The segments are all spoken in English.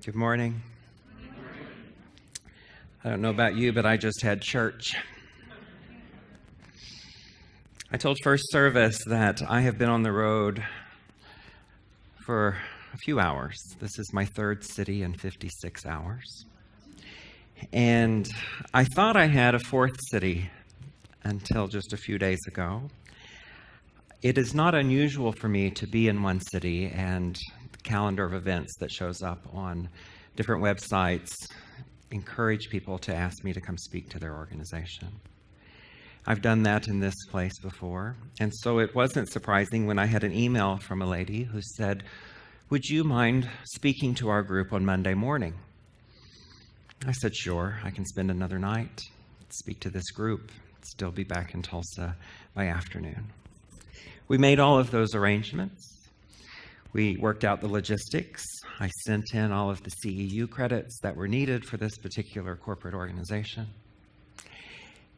Good morning. I don't know about you, but I just had church. I told First Service that I have been on the road for a few hours. This is my third city in 56 hours. And I thought I had a fourth city until just a few days ago. It is not unusual for me to be in one city, and the calendar of events that shows up on different websites encourage people to ask me to come speak to their organization. I've done that in this place before, and so it wasn't surprising when I had an email from a lady who said, "Would you mind speaking to our group on Monday morning?" I said, "Sure, I can spend another night, speak to this group, still be back in Tulsa by afternoon." We made all of those arrangements. We worked out the logistics. I sent in all of the CEU credits that were needed for this particular corporate organization.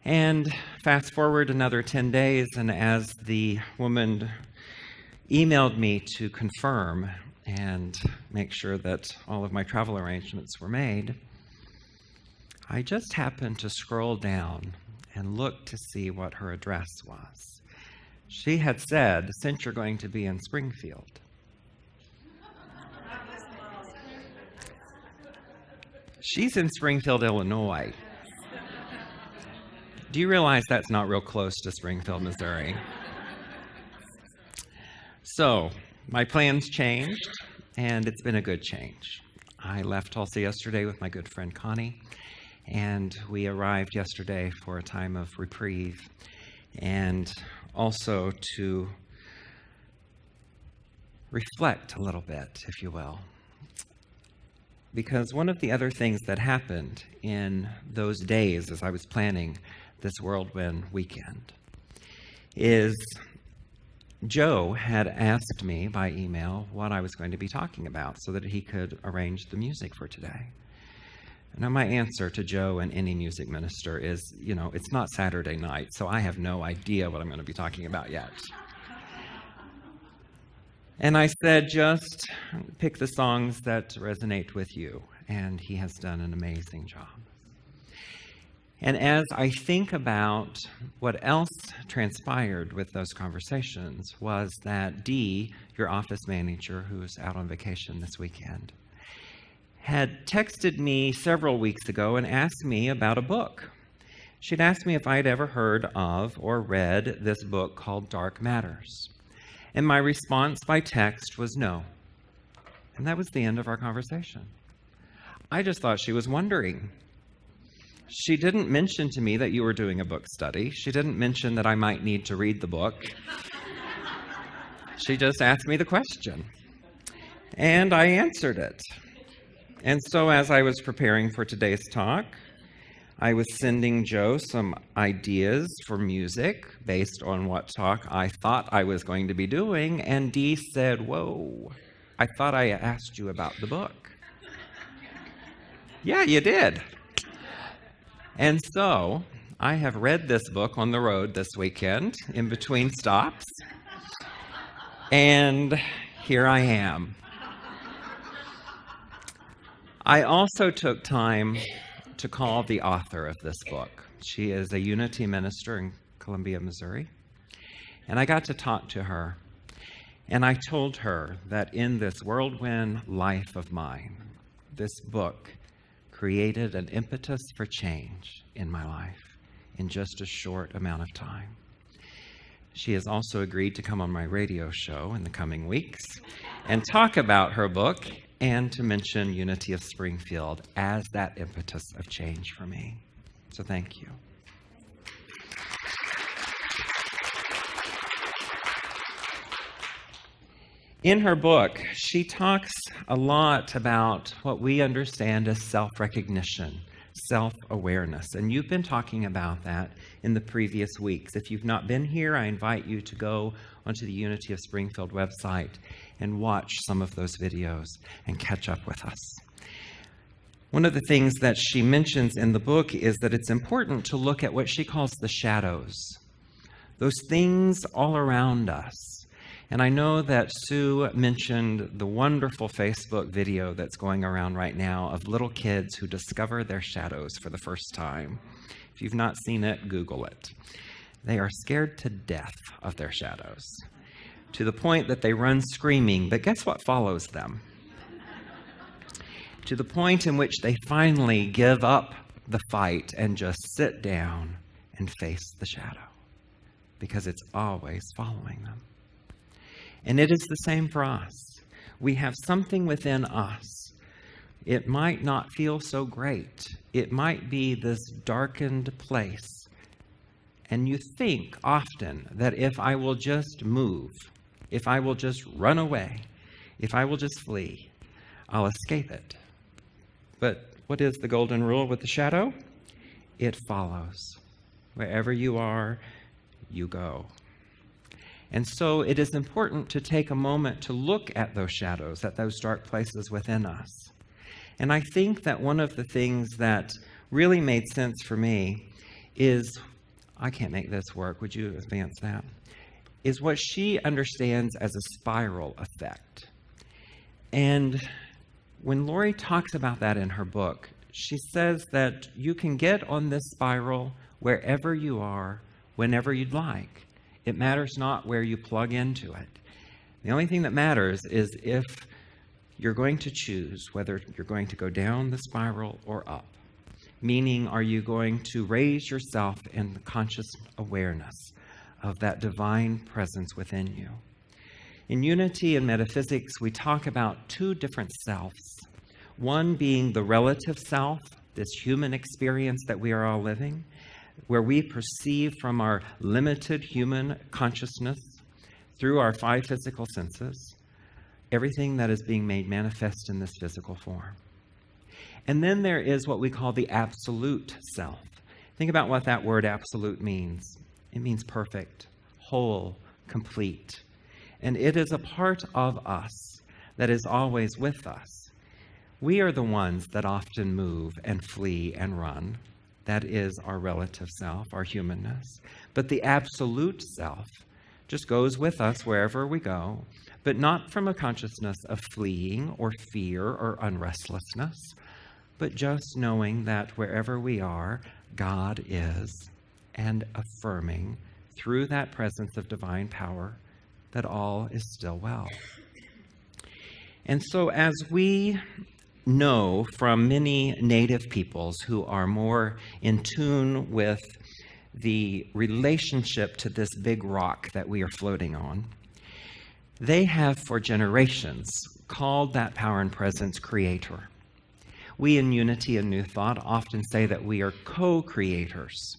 And fast forward another 10 days, and as the woman emailed me to confirm and make sure that all of my travel arrangements were made, I just happened to scroll down and look to see what her address was. She had said, "Since you're going to be in Springfield." She's in Springfield, Illinois. Do you realize that's not real close to Springfield, Missouri? So, my plans changed, and it's been a good change. I left Tulsa yesterday with my good friend Connie, and we arrived yesterday for a time of reprieve and also to reflect a little bit, if you will. Because one of the other things that happened in those days as I was planning this whirlwind weekend is Joe had asked me by email what I was going to be talking about so that he could arrange the music for today. Now, my answer to Joe and any music minister is, it's not Saturday night, so I have no idea what I'm going to be talking about yet. And I said, just pick the songs that resonate with you. And he has done an amazing job. And as I think about what else transpired with those conversations was that Dee, your office manager, who's out on vacation this weekend, had texted me several weeks ago and asked me about a book. She'd asked me if I'd ever heard of or read this book called Dark Matters. And my response by text was no. And that was the end of our conversation. I just thought she was wondering. She didn't mention to me that you were doing a book study. She didn't mention that I might need to read the book. She just asked me the question. And I answered it. And so as I was preparing for today's talk, I was sending Joe some ideas for music based on what talk I thought I was going to be doing, and Dee said, "Whoa, I thought I asked you about the book." Yeah, you did. And so I have read this book on the road this weekend in between stops, and here I am. I also took time to call the author of this book. She is a Unity minister in Columbia, Missouri. And I got to talk to her. And I told her that in this whirlwind life of mine, this book created an impetus for change in my life in just a short amount of time. She has also agreed to come on my radio show in the coming weeks and talk about her book and to mention Unity of Springfield as that impetus of change for me. So thank you. In her book, she talks a lot about what we understand as self-recognition, self-awareness, and you've been talking about that in the previous weeks. If you've not been here, I invite you to go onto the Unity of Springfield website and watch some of those videos and catch up with us. One of the things that she mentions in the book is that it's important to look at what she calls the shadows, those things all around us. And I know that Sue mentioned the wonderful Facebook video that's going around right now of little kids who discover their shadows for the first time. If you've not seen it, Google it. They are scared to death of their shadows, to the point that they run screaming, but guess what follows them? To the point in which they finally give up the fight and just sit down and face the shadow, because it's always following them. And it is the same for us. We have something within us. It might not feel so great. It might be this darkened place. And you think often that if I will just move, if I will just run away, if I will just flee, I'll escape it. But what is the golden rule with the shadow? It follows. Wherever you are, you go. And so it is important to take a moment to look at those shadows, at those dark places within us. And I think that one of the things that really made sense for me is, I can't make this work, would you advance that? Is what she understands as a spiral effect. And when Lori talks about that in her book, she says that you can get on this spiral wherever you are, whenever you'd like. It matters not where you plug into it. The only thing that matters is if you're going to choose whether you're going to go down the spiral or up. Meaning, are you going to raise yourself in the conscious awareness of that divine presence within you? In Unity and Metaphysics, we talk about two different selves. One being the relative self, this human experience that we are all living, where we perceive from our limited human consciousness through our five physical senses everything that is being made manifest in this physical form. And then there is what we call the absolute self. Think about what that word absolute means. It means perfect, whole, complete. And it is a part of us that is always with us. We are the ones that often move and flee and run. That is our relative self, our humanness. But the absolute self just goes with us wherever we go, but not from a consciousness of fleeing or fear or unrestlessness, but just knowing that wherever we are, God is, and affirming through that presence of divine power that all is still well. And so as we know from many native peoples who are more in tune with the relationship to this big rock that we are floating on, they have for generations called that power and presence creator. We in Unity and New Thought often say that we are co-creators,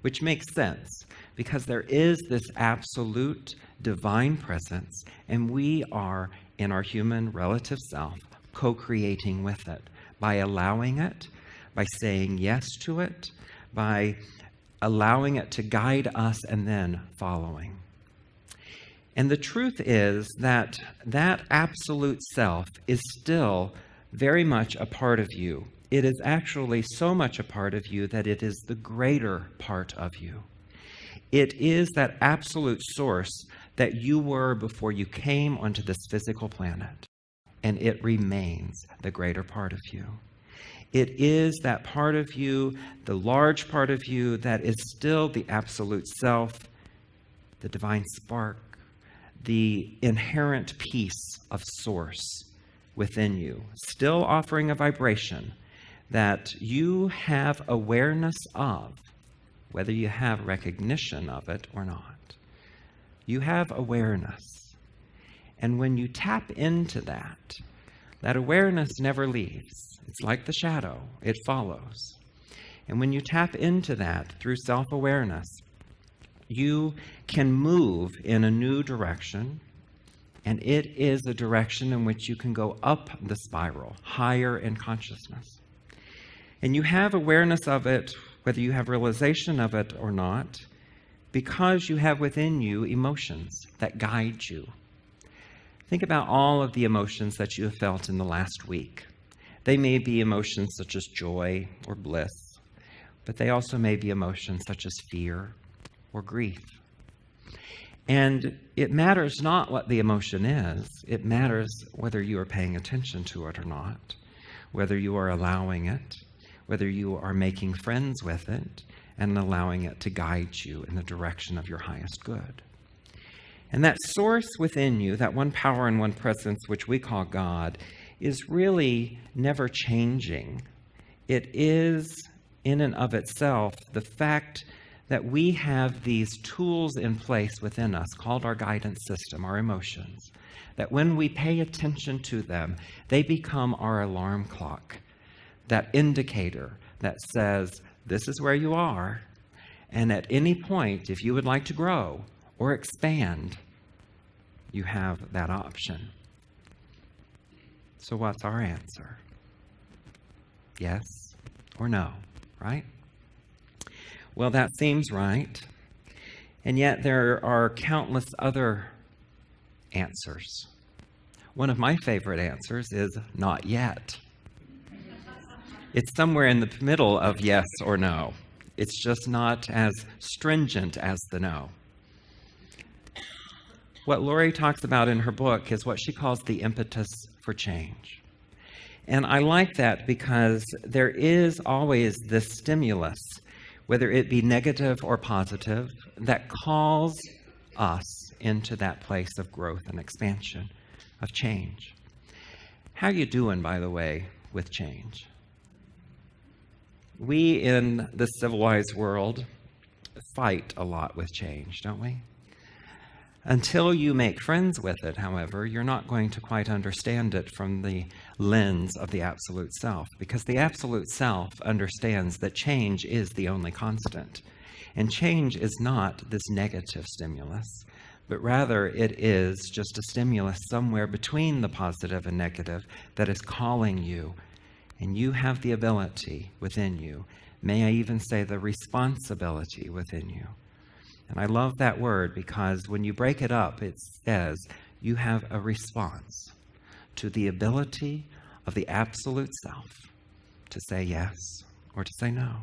which makes sense because there is this absolute divine presence, and we are in our human relative self co-creating with it by allowing it, by saying yes to it, by allowing it to guide us and then following. And the truth is that that absolute self is still very much a part of you. It is actually so much a part of you that it is the greater part of you. It is that absolute source that you were before you came onto this physical planet, and it remains the greater part of you. It is that part of you, the large part of you, that is still the absolute self, the divine spark, the inherent peace of source within you, still offering a vibration that you have awareness of, whether you have recognition of it or not. You have awareness. And when you tap into that, that awareness never leaves. It's like the shadow. It follows. And when you tap into that through self-awareness, you can move in a new direction, and it is a direction in which you can go up the spiral, higher in consciousness. And you have awareness of it, whether you have realization of it or not, because you have within you emotions that guide you. Think about all of the emotions that you have felt in the last week. They may be emotions such as joy or bliss, but they also may be emotions such as fear or grief. And it matters not what the emotion is. It matters whether you are paying attention to it or not, whether you are allowing it, whether you are making friends with it and allowing it to guide you in the direction of your highest good. And that source within you, that one power and one presence, which we call God, is really never changing. It is, in and of itself, the fact that we have these tools in place within us called our guidance system, our emotions, that when we pay attention to them, they become our alarm clock, that indicator that says, this is where you are, and at any point, if you would like to grow or expand, you have that option. So what's our answer? Yes or no, right? Well, that seems right. And yet there are countless other answers. One of my favorite answers is not yet. It's somewhere in the middle of yes or no. It's just not as stringent as the no. What Lori talks about in her book is what she calls the impetus for change. And I like that because there is always this stimulus, whether it be negative or positive, that calls us into that place of growth and expansion, of change. How you doing, by the way, with change? We in the civilized world fight a lot with change, don't we? Until you make friends with it, however, you're not going to quite understand it from the lens of the absolute self, because the absolute self understands that change is the only constant. And change is not this negative stimulus, but rather it is just a stimulus somewhere between the positive and negative that is calling you. And you have the ability within you, may I even say the responsibility within you. And I love that word because when you break it up, it says you have a response to the ability of the absolute self to say yes or to say no.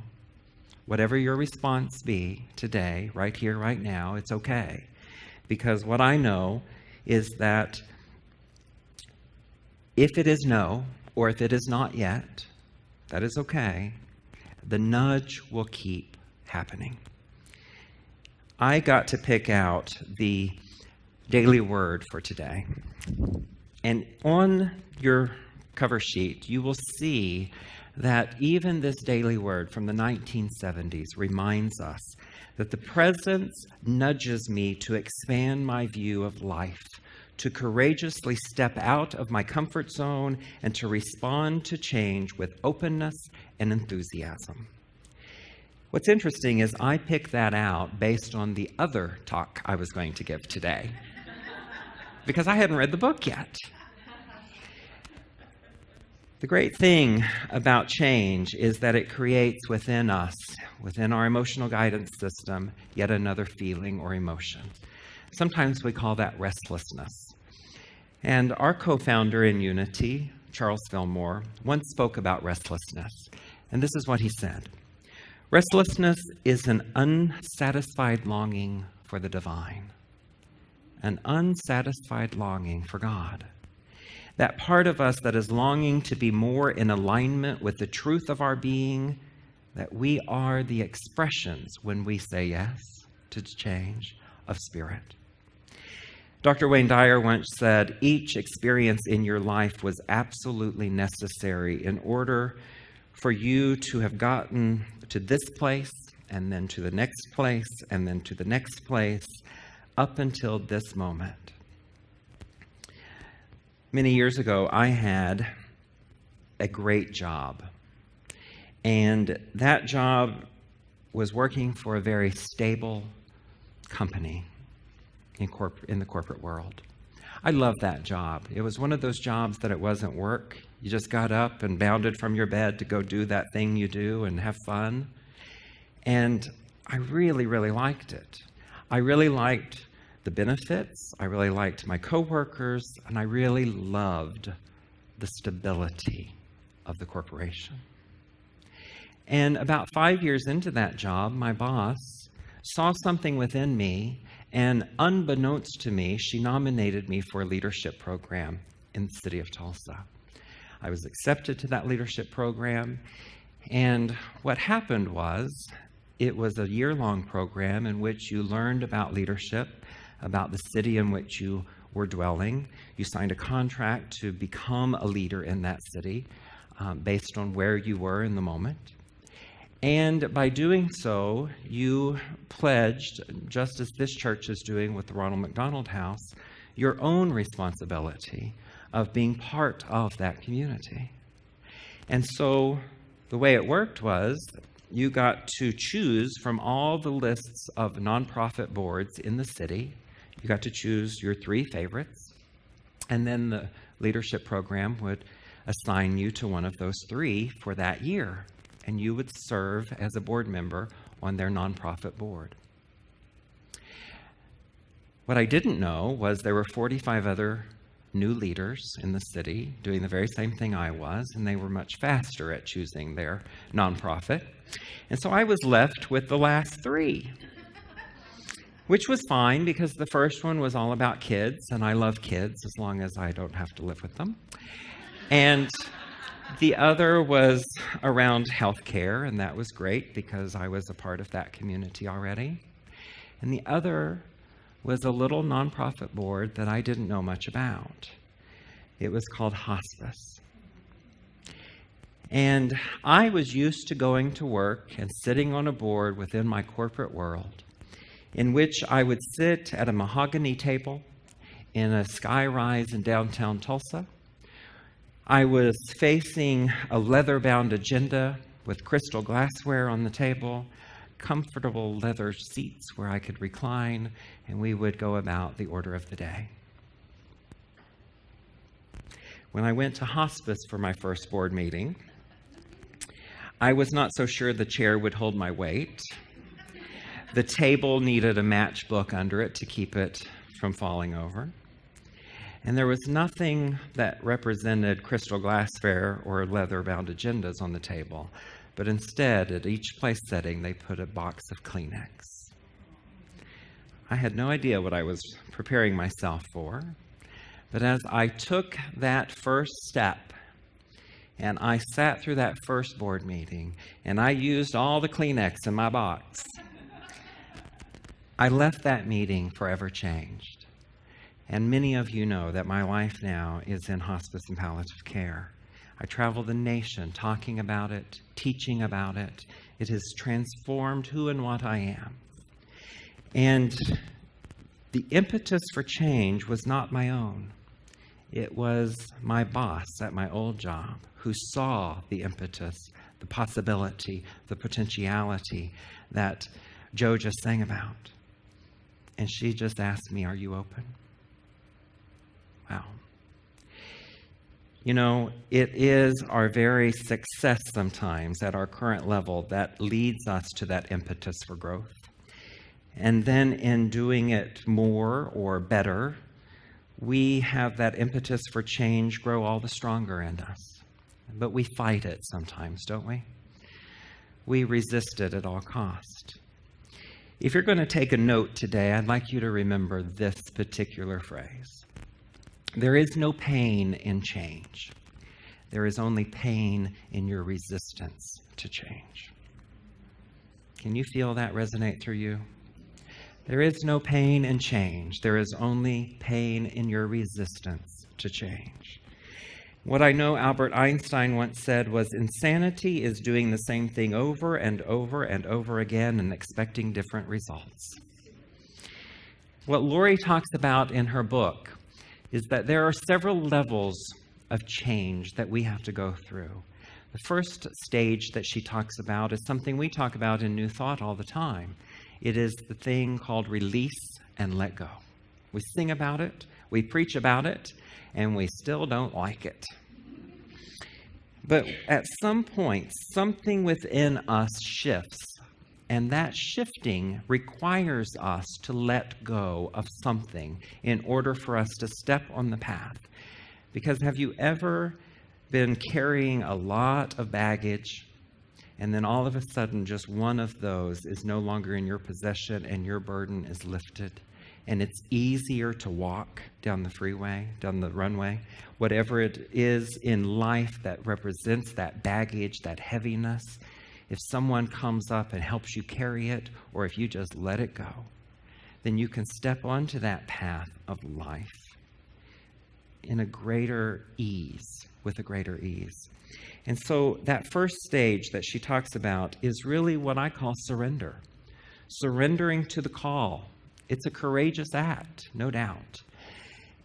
Whatever your response be today, right here, right now, it's okay. Because what I know is that if it is no, or if it is not yet, that is okay. The nudge will keep happening. I got to pick out the daily word for today. And on your cover sheet, you will see that even this daily word from the 1970s reminds us that the presence nudges me to expand my view of life, to courageously step out of my comfort zone and to respond to change with openness and enthusiasm. What's interesting is I picked that out based on the other talk I was going to give today, because I hadn't read the book yet. The great thing about change is that it creates within us, within our emotional guidance system, yet another feeling or emotion. Sometimes we call that restlessness. And our co-founder in Unity, Charles Fillmore, once spoke about restlessness. And this is what he said. Restlessness is an unsatisfied longing for the divine, an unsatisfied longing for God. That part of us that is longing to be more in alignment with the truth of our being, that we are the expressions when we say yes to change of spirit. Dr. Wayne Dyer once said, each experience in your life was absolutely necessary in order for you to have gotten to this place, and then to the next place, and then to the next place, up until this moment. Many years ago, I had a great job. And that job was working for a very stable company in the corporate world. I loved that job. It was one of those jobs that it wasn't work. You just got up and bounded from your bed to go do that thing you do and have fun. And I really, really liked it. I really liked the benefits. I really liked my coworkers, and I really loved the stability of the corporation. And about 5 years into that job, my boss saw something within me And unbeknownst to me, she nominated me for a leadership program in the city of Tulsa. I was accepted to that leadership program, and what happened was, it was a year-long program in which you learned about leadership, about the city in which you were dwelling. You signed a contract to become a leader in that city based on where you were in the moment. And by doing so, you pledged, just as this church is doing with the Ronald McDonald House, your own responsibility of being part of that community. And so the way it worked was, you got to choose from all the lists of nonprofit boards in the city. You got to choose your 3 favorites, and then the leadership program would assign you to one of those 3 for that year, and you would serve as a board member on their nonprofit board. What I didn't know was there were 45 other new leaders in the city doing the very same thing I was, and they were much faster at choosing their nonprofit. And so I was left with the last 3, which was fine because the first one was all about kids, and I love kids as long as I don't have to live with them. And the other was around healthcare, and that was great because I was a part of that community already. And the other was a little nonprofit board that I didn't know much about. It was called Hospice. And I was used to going to work and sitting on a board within my corporate world in which I would sit at a mahogany table in a skyrise in downtown Tulsa. I was facing a leather-bound agenda with crystal glassware on the table, comfortable leather seats where I could recline, and we would go about the order of the day. When I went to Hospice for my first board meeting, I was not so sure the chair would hold my weight. The table needed a matchbook under it to keep it from falling over. And there was nothing that represented crystal glassware or leather-bound agendas on the table. But instead, at each place setting, they put a box of Kleenex. I had no idea what I was preparing myself for. But as I took that first step, and I sat through that first board meeting, and I used all the Kleenex in my box, I left that meeting forever changed. And many of you know that my life now is in hospice and palliative care. I travel the nation talking about it, teaching about it. It has transformed who and what I am. And the impetus for change was not my own. It was my boss at my old job who saw the impetus, the possibility, the potentiality that Joe just sang about. And she just asked me, "Are you open?" Wow. You know, it is our very success sometimes at our current level that leads us to that impetus for growth. And then in doing it more or better, we have that impetus for change grow all the stronger in us. But we fight it sometimes, don't we? We resist it at all cost. If you're going to take a note today, I'd like you to remember this particular phrase. There is no pain in change. There is only pain in your resistance to change. Can you feel that resonate through you? There is no pain in change. There is only pain in your resistance to change. What I know Albert Einstein once said was, insanity is doing the same thing over and over and over again and expecting different results. What Lori talks about in her book is that there are several levels of change that we have to go through. The first stage that she talks about is something we talk about in New Thought all the time. It is the thing called release and let go. We sing about it, we preach about it, and we still don't like it. But at some point, something within us shifts, and that shifting requires us to let go of something in order for us to step on the path. Because have you ever been carrying a lot of baggage, and then all of a sudden just one of those is no longer in your possession and your burden is lifted? and it's easier to walk down the freeway, down the runway, whatever it is in life that represents that baggage, that heaviness, if someone comes up and helps you carry it, or if you just let it go, then you can step onto that path of life in a greater ease, with a greater ease. And so that first stage that she talks about is really what I call surrender. Surrendering to the call. It's a courageous act, no doubt.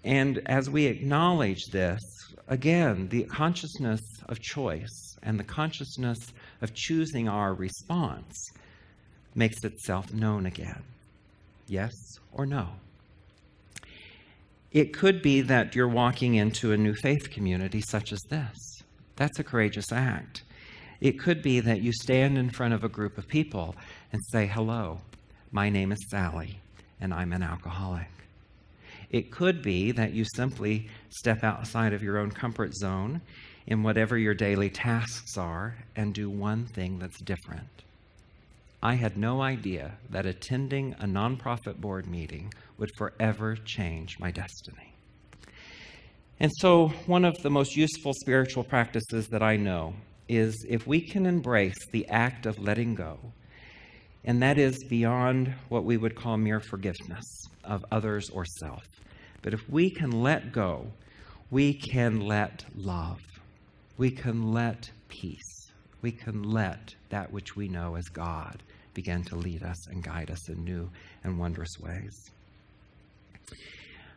And as we acknowledge this, again, the consciousness of choice and the consciousness of choosing our response makes itself known again. Yes or no? It could be that you're walking into a new faith community such as this. That's a courageous act. It could be that you stand in front of a group of people and say, "Hello, my name is Sally, and I'm an alcoholic." It could be that you simply step outside of your own comfort zone in whatever your daily tasks are and do one thing that's different. I had no idea that attending a nonprofit board meeting would forever change my destiny. And so one of the most useful spiritual practices that I know is if we can embrace the act of letting go, and that is beyond what we would call mere forgiveness of others or self. But if we can let go, we can let love. We can let peace. We can let that which we know as God begin to lead us and guide us in new and wondrous ways.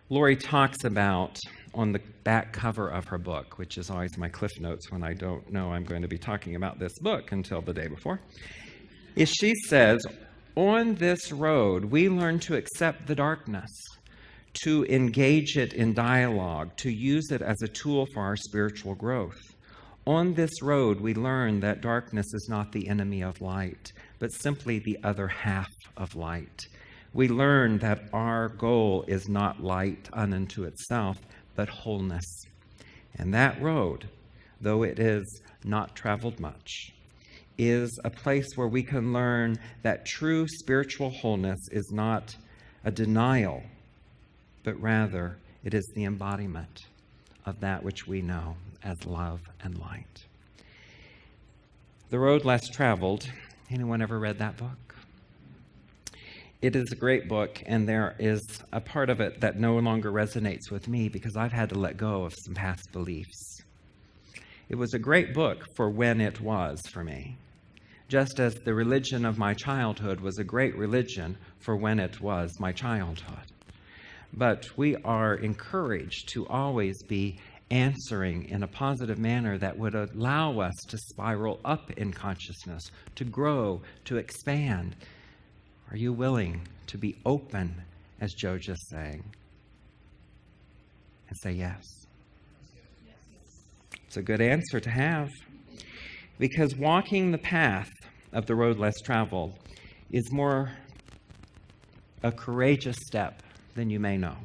Lori talks about, on the back cover of her book, which is always my cliff notes when I don't know I'm going to be talking about this book until the day before, is she says, on this road, we learn to accept the darkness, to engage it in dialogue, to use it as a tool for our spiritual growth. On this road, we learn that darkness is not the enemy of light, but simply the other half of light. We learn that our goal is not light unto itself, but wholeness. And that road, though it is not traveled much, is a place where we can learn that true spiritual wholeness is not a denial, but rather it is the embodiment of that which we know as love and light. The Road Less Traveled. Anyone ever read that book? It is a great book, and there is a part of it that no longer resonates with me because I've had to let go of some past beliefs. It was a great book for when it was for me, just as the religion of my childhood was a great religion for when it was my childhood. But we are encouraged to always be answering in a positive manner that would allow us to spiral up in consciousness, to grow, to expand. Are you willing to be open, as Joe just sang, and say yes? It's a good answer to have, because walking the path of the road less traveled is more a courageous step than you may know.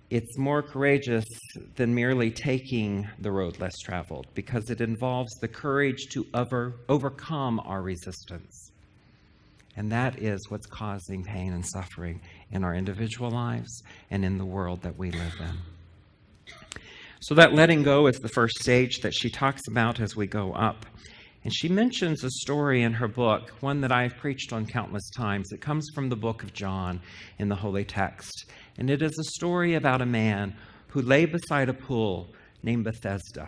It's more courageous than merely taking the road less traveled, because it involves the courage to overcome our resistance. And that is what's causing pain and suffering in our individual lives and in the world that we live in. So that letting go is the first stage that she talks about as we go up. And she mentions a story in her book, one that I've preached on countless times. It comes from the book of John in the Holy Text. And it is a story about a man who lay beside a pool named Bethesda.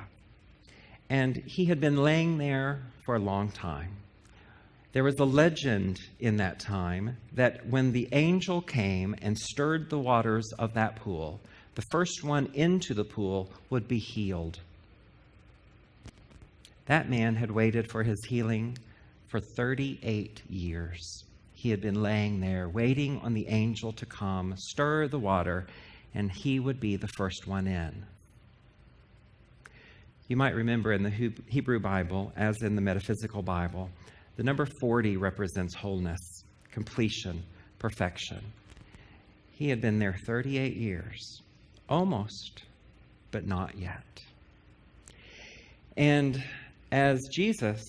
And he had been laying there for a long time. There was a legend in that time that when the angel came and stirred the waters of that pool, the first one into the pool would be healed. That man had waited for his healing for 38 years. He had been laying there, waiting on the angel to come, stir the water, and he would be the first one in. You might remember in the Hebrew Bible, as in the Metaphysical Bible, the number 40 represents wholeness, completion, perfection. He had been there 38 years, almost, but not yet. And as Jesus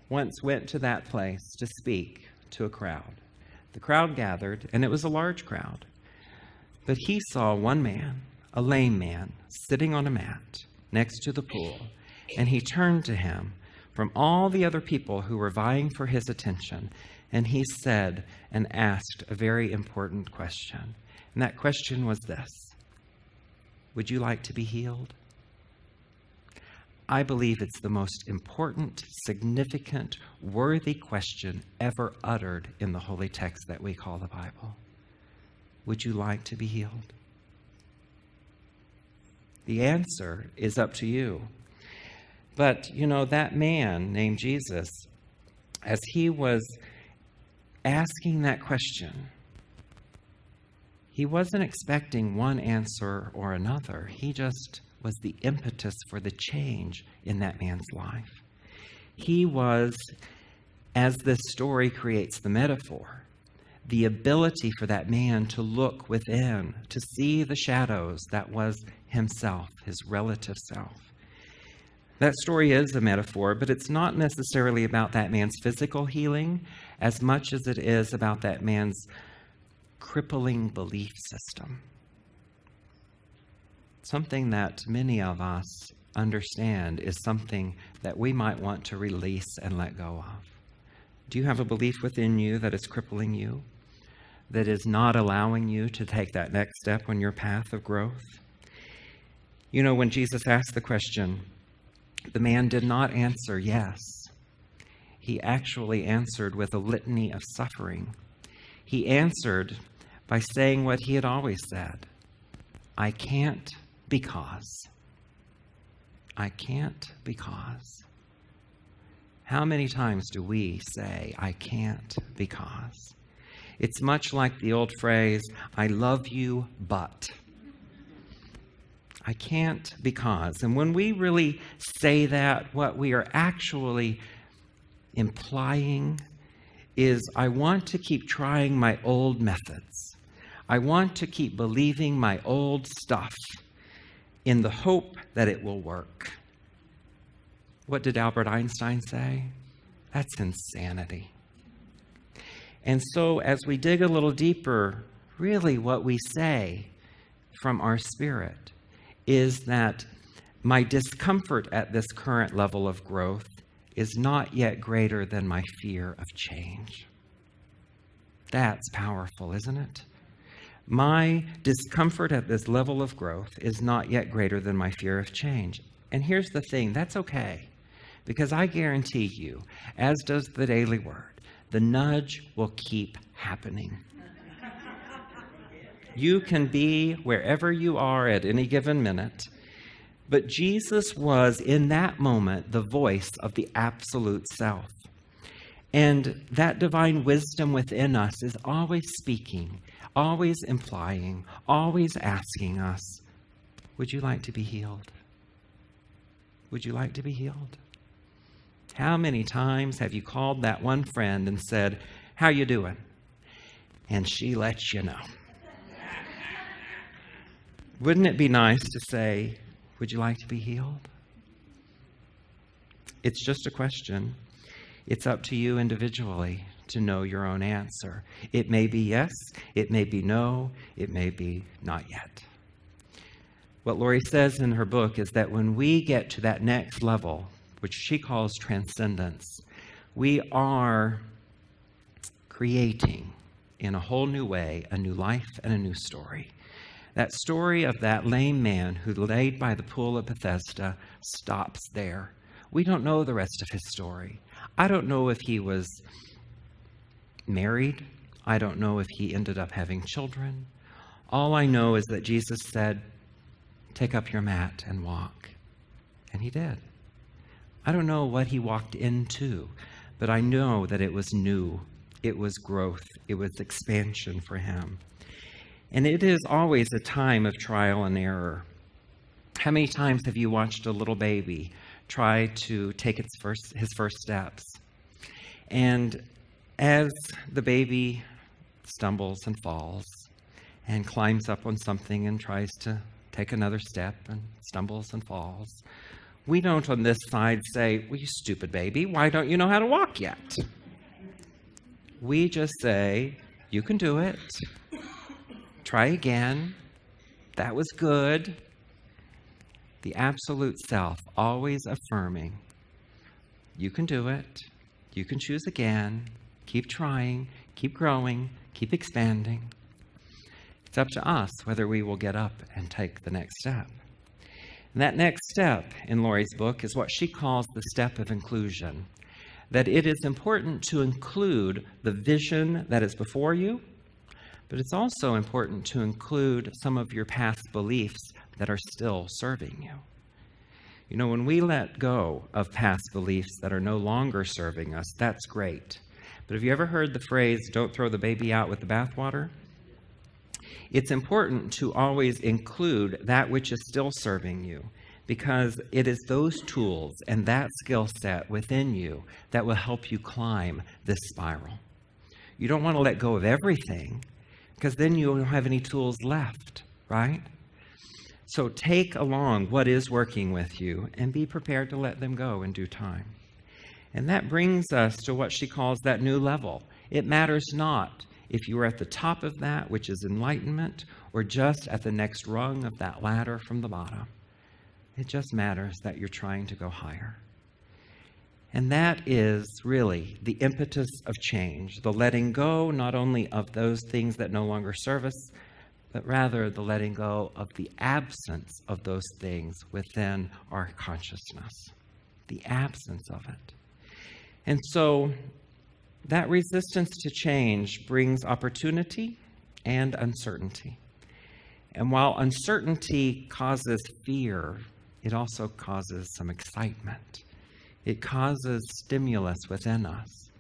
once went to that place to speak to a crowd, The crowd gathered, and it was a large crowd. But he saw one man, a lame man, sitting on a mat next to the pool, and he turned to him from all the other people who were vying for his attention, and he said and asked a very important question. And that question was this: would you like to be healed? I believe it's the most important, significant, worthy question ever uttered in the holy text that we call the Bible. Would you like to be healed? The answer is up to you. But, that man named Jesus, as he was asking that question, he wasn't expecting one answer or another. He just was the impetus for the change in that man's life. He was, as this story creates the metaphor, the ability for that man to look within, to see the shadows that was himself, his relative self. That story is a metaphor, but it's not necessarily about that man's physical healing as much as it is about that man's crippling belief system. Something that many of us understand is something that we might want to release and let go of. Do you have a belief within you that is crippling you, that is not allowing you to take that next step on your path of growth? When Jesus asked the question, the man did not answer yes. He actually answered with a litany of suffering. He answered by saying what he had always said: I can't because. I can't because. How many times do we say, I can't because? It's much like the old phrase, I love you, but. I can't because. And when we really say that, what we are actually implying is, I want to keep trying my old methods. I want to keep believing my old stuff in the hope that it will work. What did Albert Einstein say? That's insanity. And so as we dig a little deeper, really what we say from our spirit is that my discomfort at this current level of growth is not yet greater than my fear of change. That's powerful, isn't it? My discomfort at this level of growth is not yet greater than my fear of change. And here's the thing, that's okay. Because I guarantee you, as does the Daily Word, the nudge will keep happening. You can be wherever you are at any given minute. But Jesus was, in that moment, the voice of the absolute self. And that divine wisdom within us is always speaking, always implying, always asking us, would you like to be healed? Would you like to be healed? How many times have you called that one friend and said, how you doing? And she lets you know. Wouldn't it be nice to say, would you like to be healed? It's just a question. It's up to you individually to know your own answer. It may be yes, it may be no, it may be not yet. What Lori says in her book is that when we get to that next level, which she calls transcendence, we are creating in a whole new way a new life and a new story. That story of that lame man who laid by the pool of Bethesda stops there. We don't know the rest of his story. I don't know if he was married. I don't know if he ended up having children. All I know is that Jesus said, take up your mat and walk. And he did. I don't know what he walked into, but I know that it was new. It was growth. It was expansion for him. And it is always a time of trial and error. How many times have you watched a little baby try to take his first steps? And as the baby stumbles and falls and climbs up on something and tries to take another step and stumbles and falls, we don't on this side say, well, you stupid baby, why don't you know how to walk yet? We just say, You can do it. Try again. That was good. The absolute self, always affirming. You can do it. You can choose again. Keep trying. Keep growing. Keep expanding. It's up to us whether we will get up and take the next step. And that next step in Lori's book is what she calls the step of inclusion. That it is important to include the vision that is before you, but it's also important to include some of your past beliefs that are still serving you. You know, when we let go of past beliefs that are no longer serving us, that's great. But have you ever heard the phrase, don't throw the baby out with the bathwater? It's important to always include that which is still serving you, because it is those tools and that skill set within you that will help you climb this spiral. You don't want to let go of everything, because then you don't have any tools left, right? So take along what is working with you and be prepared to let them go in due time. And that brings us to what she calls that new level. It matters not if you are at the top of that, which is enlightenment, or just at the next rung of that ladder from the bottom. It just matters that you're trying to go higher. And that is really the impetus of change, the letting go not only of those things that no longer serve us, but rather the letting go of the absence of those things within our consciousness, the absence of it. And so that resistance to change brings opportunity and uncertainty. And while uncertainty causes fear, it also causes some excitement. It causes stimulus within us.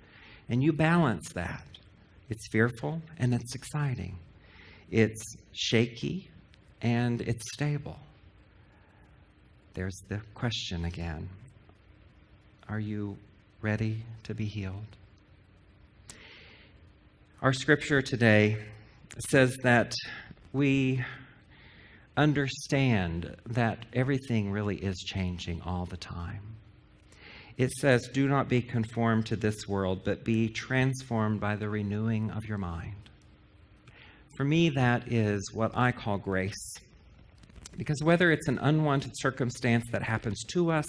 And you balance that. It's fearful and it's exciting. It's shaky and it's stable. There's the question again. Are you ready to be healed? Our scripture today says that we understand that everything really is changing all the time. It says, do not be conformed to this world, but be transformed by the renewing of your mind. For me, that is what I call grace. Because whether it's an unwanted circumstance that happens to us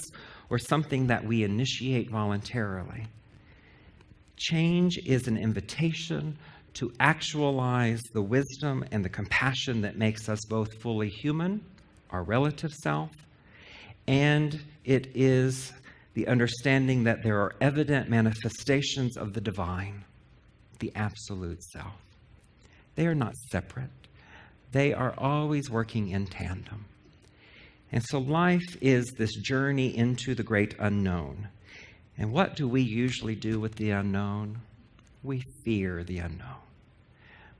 or something that we initiate voluntarily, change is an invitation to actualize the wisdom and the compassion that makes us both fully human, our relative self, and it is the understanding that there are evident manifestations of the divine, the absolute self. They are not separate. They are always working in tandem. And so life is this journey into the great unknown. And what do we usually do with the unknown? We fear the unknown.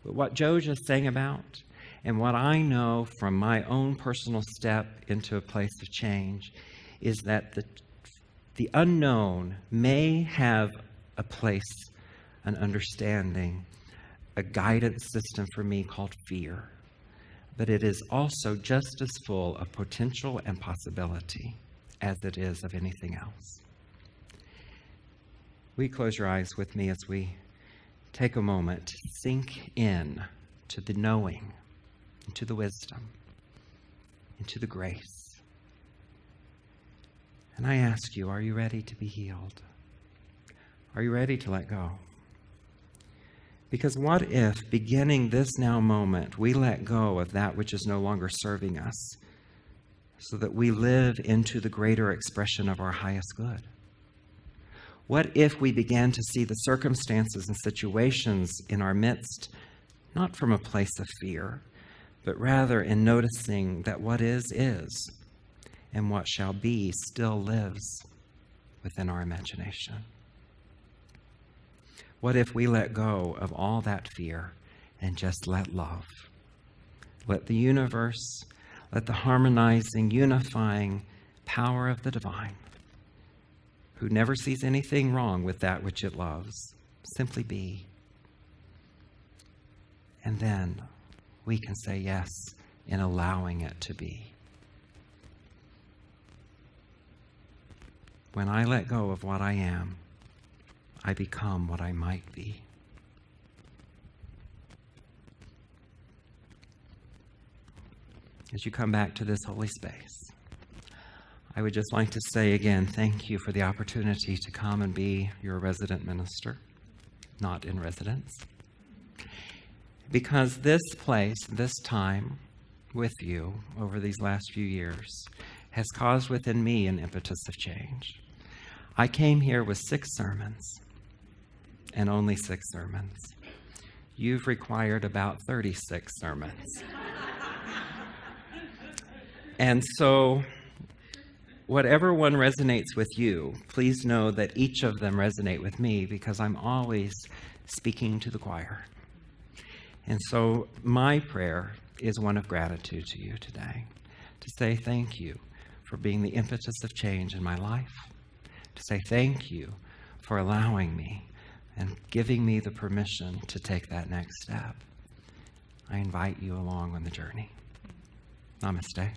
But what Joe just sang about, and what I know from my own personal step into a place of change, is that the unknown may have a place, an understanding, a guidance system for me called fear. But it is also just as full of potential and possibility as it is of anything else. Will you close your eyes with me as we take a moment to sink in to the knowing, into the wisdom, into the grace. And I ask you, are you ready to be healed? Are you ready to let go? Because what if, beginning this now moment, we let go of that which is no longer serving us so that we live into the greater expression of our highest good? What if we began to see the circumstances and situations in our midst, not from a place of fear, but rather in noticing that what is, and what shall be still lives within our imagination? What if we let go of all that fear and just let love? Let the universe, let the harmonizing, unifying power of the divine, who never sees anything wrong with that which it loves, simply be. And then we can say yes in allowing it to be. When I let go of what I am, I become what I might be. as you come back to this holy space, I would just like to say again, thank you for the opportunity to come and be your resident minister, not in residence. Because this place, this time with you over these last few years has caused within me an impetus of change. I came here with 6 sermons, and only 6 sermons. You've required about 36 sermons. And so, whatever one resonates with you, please know that each of them resonate with me because I'm always speaking to the choir. And so, my prayer is one of gratitude to you today, to say thank you for being the impetus of change in my life, to say thank you for allowing me and giving me the permission to take that next step. I invite you along on the journey. Namaste.